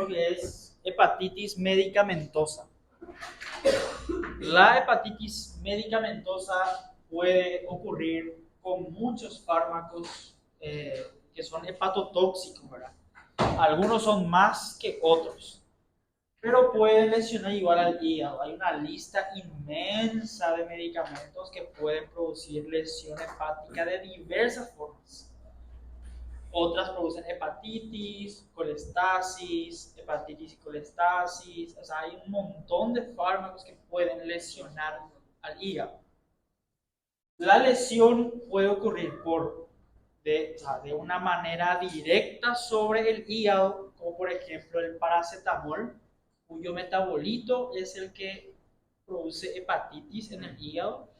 Que es hepatitis medicamentosa. La hepatitis medicamentosa puede ocurrir con muchos fármacos que son hepatotóxicos, ¿verdad? Algunos son más que otros, pero pueden lesionar igual al hígado. Hay una lista inmensa de medicamentos que pueden producir lesión hepática de diversas formas. Otras producen hepatitis, colestasis, hepatitis y colestasis. O sea, hay un montón de fármacos que pueden lesionar al hígado. La lesión puede ocurrir de una manera directa sobre el hígado, como por ejemplo el paracetamol, cuyo metabolito es el que produce hepatitis en el hígado,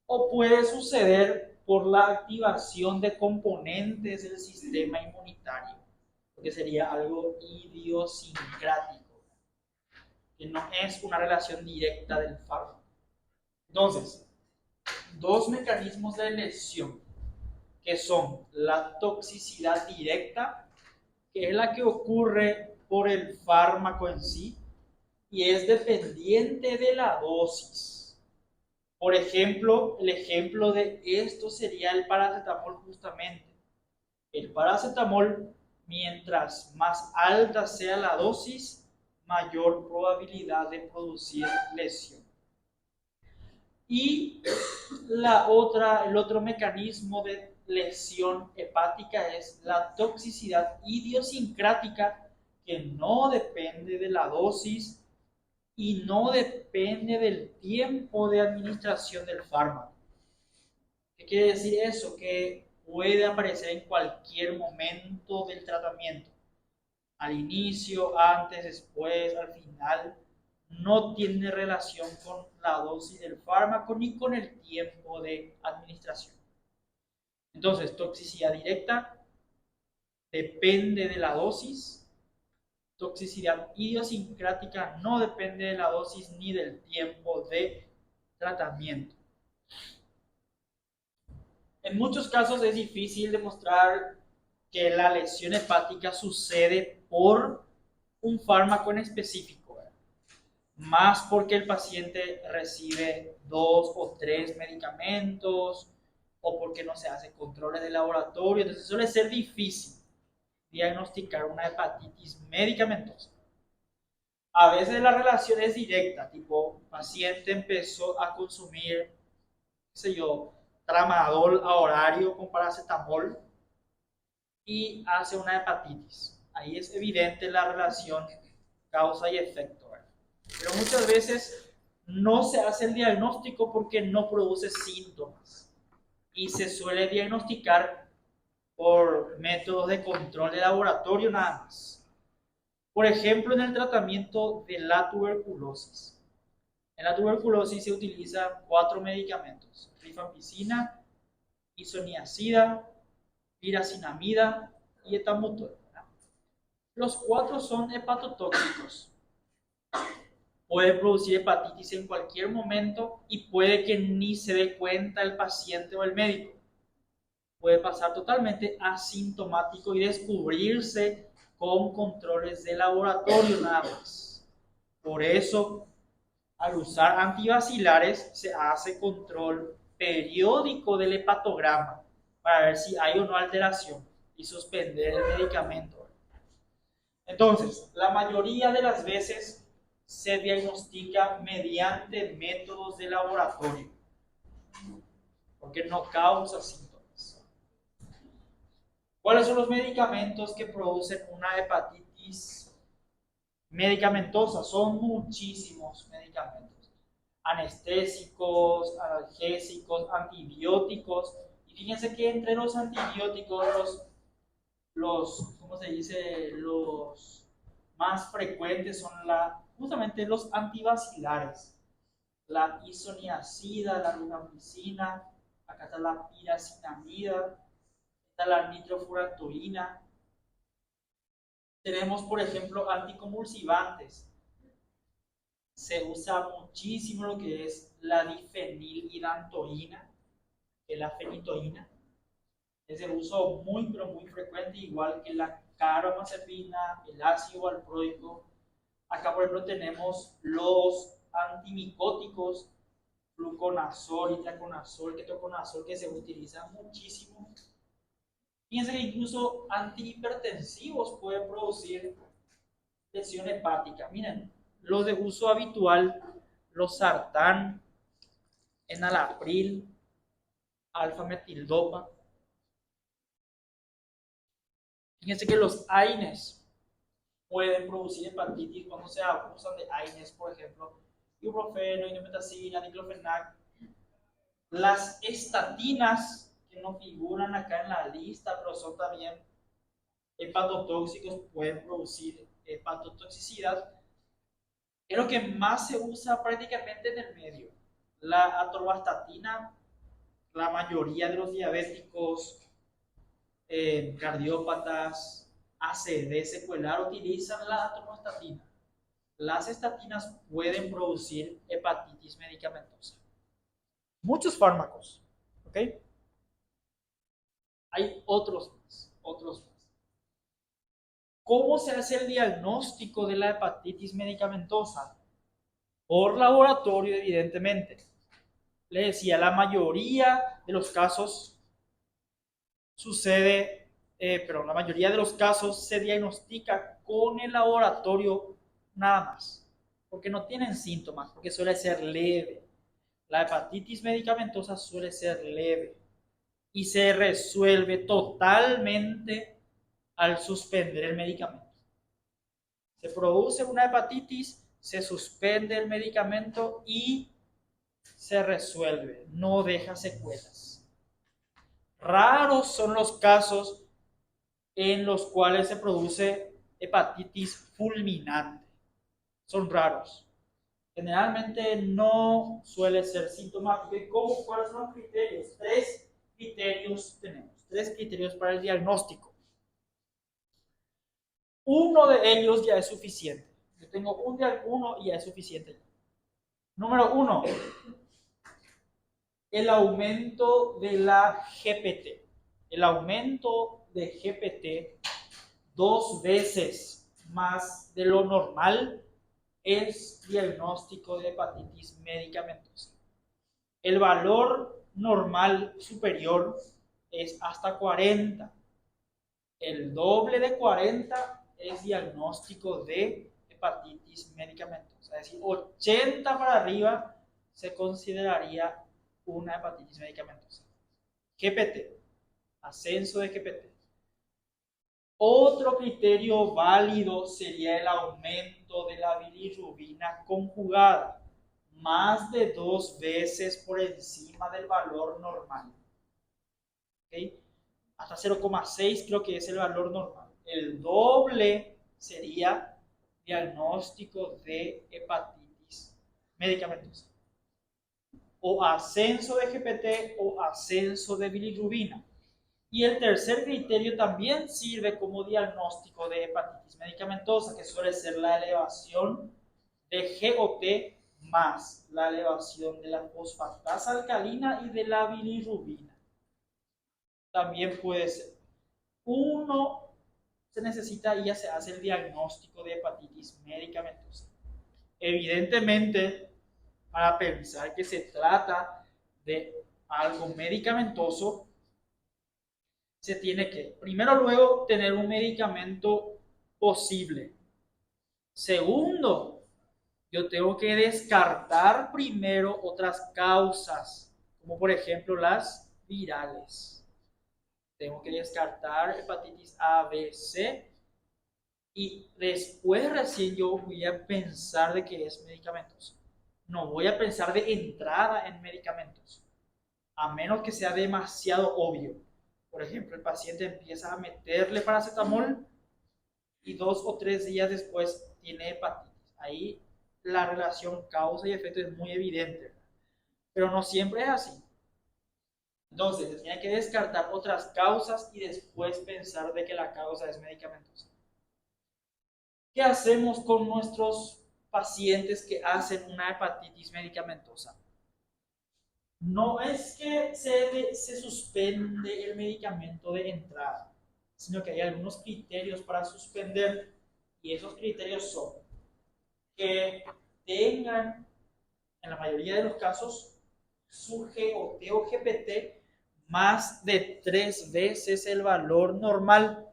o puede suceder por la activación de componentes del sistema inmunitario, que sería algo idiosincrático, que no es una relación directa del fármaco. Entonces, dos mecanismos de lesión, que son la toxicidad directa, que es la que ocurre por el fármaco en sí, y es dependiente de la dosis. Por ejemplo, el ejemplo de esto sería el paracetamol justamente. El paracetamol, mientras más alta sea la dosis, mayor probabilidad de producir lesión. Y el otro mecanismo de lesión hepática es la toxicidad idiosincrática, que no depende de la dosis y no depende del tiempo de administración del fármaco. ¿Qué quiere decir eso? Que puede aparecer en cualquier momento del tratamiento, al inicio, antes, después, al final. No tiene relación con la dosis del fármaco ni con el tiempo de administración. Entonces, toxicidad directa depende de la dosis. Toxicidad idiosincrática no depende de la dosis ni del tiempo de tratamiento. En muchos casos es difícil demostrar que la lesión hepática sucede por un fármaco en específico, ¿verdad? Más porque el paciente recibe 2 o 3 medicamentos o porque no se hace controles de laboratorio. Entonces suele ser difícil diagnosticar una hepatitis medicamentosa. A veces la relación es directa, tipo, paciente empezó a consumir, qué sé yo, tramadol a horario con paracetamol y hace una hepatitis. Ahí es evidente la relación causa y efecto, ¿verdad? Pero muchas veces no se hace el diagnóstico porque no produce síntomas y se suele diagnosticar por métodos de control de laboratorio nada más. Por ejemplo, en el tratamiento de la tuberculosis. En la tuberculosis se utilizan 4 medicamentos: rifampicina, isoniazida, piracinamida y etambutol. Los 4 son hepatotóxicos. Puede producir hepatitis en cualquier momento y puede que ni se dé cuenta el paciente o el médico. Puede pasar totalmente asintomático y descubrirse con controles de laboratorio nada más. Por eso, al usar antivacilares, se hace control periódico del hepatograma para ver si hay o no alteración y suspender el medicamento. Entonces, la mayoría de las veces se diagnostica mediante métodos de laboratorio, porque no causa síntomas. ¿Cuáles son los medicamentos que producen una hepatitis medicamentosa? Son muchísimos medicamentos: anestésicos, analgésicos, antibióticos. Y fíjense que entre los antibióticos, ¿cómo se dice? Los más frecuentes son justamente los antivacilares. La isoniazida, la rifampicina, acá está la piracinamida, está la nitrofurantoína. Tenemos, por ejemplo, anticonvulsivantes. Se usa muchísimo lo que es la difenilhidantoína, que es la fenitoína. Es de uso muy, pero muy frecuente, igual que la carbamazepina, el ácido valproico. Acá, por ejemplo, tenemos los antimicóticos, fluconazol, itraconazol, ketoconazol, que se utilizan muchísimo. Fíjense que incluso antihipertensivos pueden producir lesión hepática. Miren, los de uso habitual, los sartán, enalapril, alfa-metildopa. Fíjense que los AINES pueden producir hepatitis cuando se abusan de AINES, por ejemplo, ibuprofeno, indometacina, diclofenac. Las estatinas, que no figuran acá en la lista, pero son también hepatotóxicos, pueden producir hepatotoxicidad. Es lo que más se usa prácticamente en el medio. La atorvastatina, la mayoría de los diabéticos, cardiópatas, ACV secuelar utilizan la atorvastatina. Las estatinas pueden producir hepatitis medicamentosa. Muchos fármacos, ¿ok? Hay otros más. ¿Cómo se hace el diagnóstico de la hepatitis medicamentosa? Por laboratorio, evidentemente. Les decía, la mayoría de los casos la mayoría de los casos se diagnostica con el laboratorio nada más, porque no tienen síntomas, porque suele ser leve. La hepatitis medicamentosa suele ser leve y se resuelve totalmente al suspender el medicamento. Se produce una hepatitis, se suspende el medicamento y se resuelve, no deja secuelas. Raros son los casos en los cuales se produce hepatitis fulminante. Son raros. Generalmente no suele ser sintomático. ¿Cuáles son los criterios? Tres criterios tenemos. Tres criterios para el diagnóstico. Uno de ellos ya es suficiente. Yo tengo uno y ya es suficiente. Número 1. El aumento de la GPT. El aumento de GPT 2 veces más de lo normal es diagnóstico de hepatitis medicamentosa. El valor normal superior es hasta 40. El doble de 40 es diagnóstico de hepatitis medicamentosa. Es decir, 80 para arriba se consideraría una hepatitis medicamentosa. GPT, ascenso de GPT. Otro criterio válido sería el aumento de la bilirrubina conjugada, más de 2 veces por encima del valor normal. ¿Okay? Hasta 0,6 creo que es el valor normal. El doble sería diagnóstico de hepatitis medicamentosa. O ascenso de GPT o ascenso de bilirrubina. Y el tercer criterio también sirve como diagnóstico de hepatitis medicamentosa, que suele ser la elevación de GOT más la elevación de la fosfatasa alcalina y de la bilirrubina. También puede ser. Uno se necesita y ya se hace el diagnóstico de hepatitis medicamentosa. Evidentemente, para pensar que se trata de algo medicamentoso, se tiene que, primero luego, tener un medicamento posible. Segundo, yo tengo que descartar primero otras causas, como por ejemplo las virales. Tengo que descartar hepatitis A, B, C y después recién yo voy a pensar de que es medicamentoso. No voy a pensar de entrada en medicamentos, a menos que sea demasiado obvio. Por ejemplo, el paciente empieza a meterle paracetamol y 2 o 3 días después tiene hepatitis. Ahí la relación causa y efecto es muy evidente, pero no siempre es así. Entonces, se tiene que descartar otras causas y después pensar de que la causa es medicamentosa. ¿Qué hacemos con nuestros pacientes que hacen una hepatitis medicamentosa? No es que se suspende el medicamento de entrada, sino que hay algunos criterios para suspender, y esos criterios son que tengan, en la mayoría de los casos, su GOT o GPT más de 3 veces el valor normal.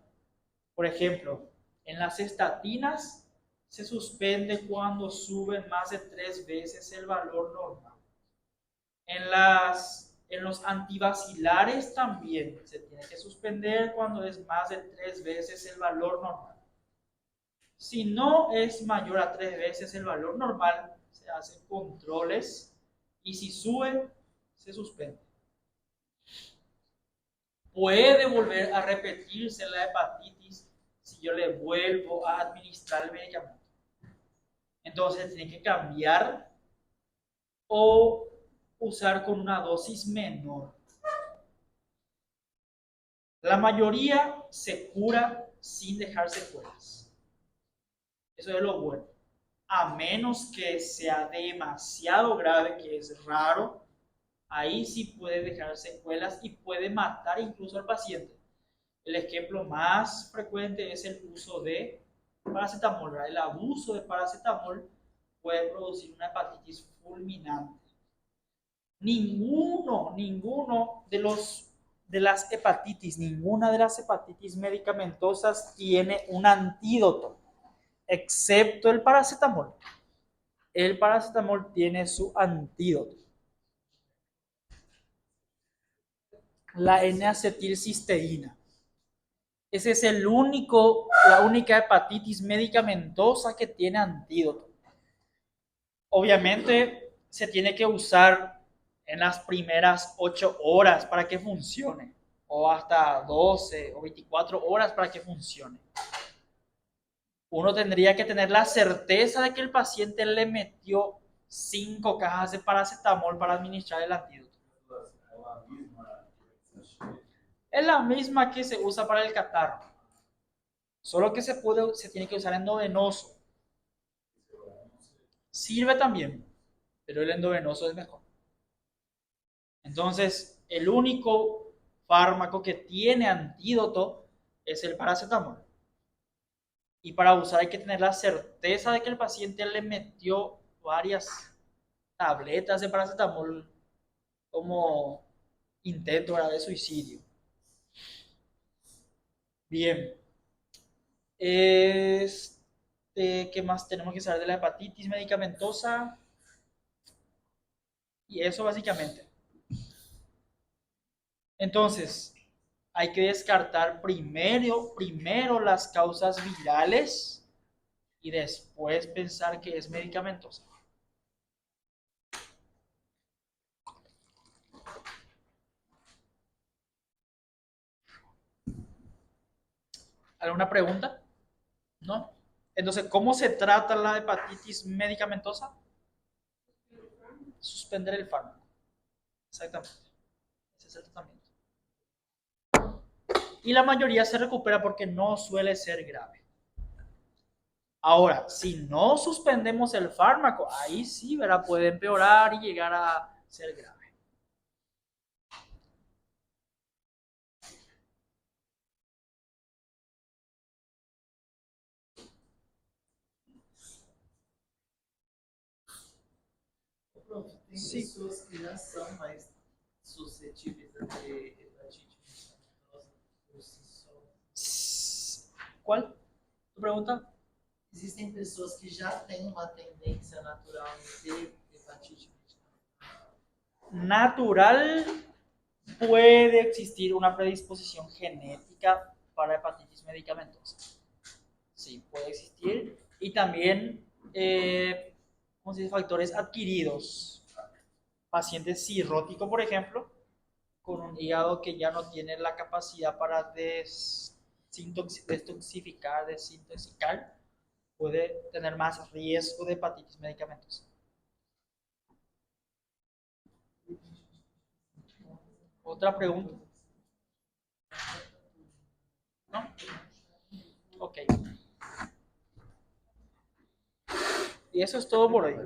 Por ejemplo, en las estatinas se suspende cuando suben más de 3 veces el valor normal. En los antivacilares también se tiene que suspender cuando es más de 3 veces el valor normal. Si no es mayor a 3 veces el valor normal, se hacen controles y si sube, se suspende. Puede volver a repetirse la hepatitis si yo le vuelvo a administrar el medicamento. Entonces tiene que cambiar o usar con una dosis menor. La mayoría se cura sin dejar secuelas. Eso es lo bueno. A menos que sea demasiado grave, que es raro, ahí sí puede dejar secuelas y puede matar incluso al paciente. El ejemplo más frecuente es el uso de paracetamol. ¿Verdad? El abuso de paracetamol puede producir una hepatitis fulminante. Ninguno de las hepatitis, ninguna de las hepatitis medicamentosas tiene un antídoto, excepto el paracetamol. El paracetamol tiene su antídoto. La N-acetilcisteína. Ese es la única hepatitis medicamentosa que tiene antídoto. Obviamente se tiene que usar en las primeras 8 horas para que funcione, o hasta 12 o 24 horas para que funcione. Uno tendría que tener la certeza de que el paciente le metió 5 cajas de paracetamol para administrar el antídoto. Es la misma que se usa para el catarro, solo que se tiene que usar endovenoso. Sirve también, pero el endovenoso es mejor. Entonces, el único fármaco que tiene antídoto es el paracetamol. Y para usar hay que tener la certeza de que el paciente le metió varias tabletas de paracetamol como intento de suicidio. Bien. ¿Qué más tenemos que saber de la hepatitis medicamentosa? Y eso básicamente. Entonces, hay que descartar primero las causas virales y después pensar que es medicamentosa. ¿Alguna pregunta? ¿No? Entonces, ¿cómo se trata la hepatitis medicamentosa? Suspender el fármaco. Exactamente. Ese es el tratamiento. Y la mayoría se recupera porque no suele ser grave. Ahora, si no suspendemos el fármaco, ahí sí, ¿verdad? Puede empeorar y llegar a ser grave. Tem Sí. pessoas que já são mais suscetíveis a ter hepatite medicamentosa por si só. ¿Cuál? ¿Tu pregunta? Existem pessoas que já têm uma tendência natural em ter hepatite medicamentosa. Natural puede existir una predisposición genética para hepatitis medicamentosa. Sí, puede existir. Y también, ¿cómo se dice? Factores adquiridos. Pacientes cirróticos, por ejemplo, con un hígado que ya no tiene la capacidad para desintoxicar, puede tener más riesgo de hepatitis medicamentosa. ¿Otra pregunta? ¿No? Ok. Y eso es todo por hoy.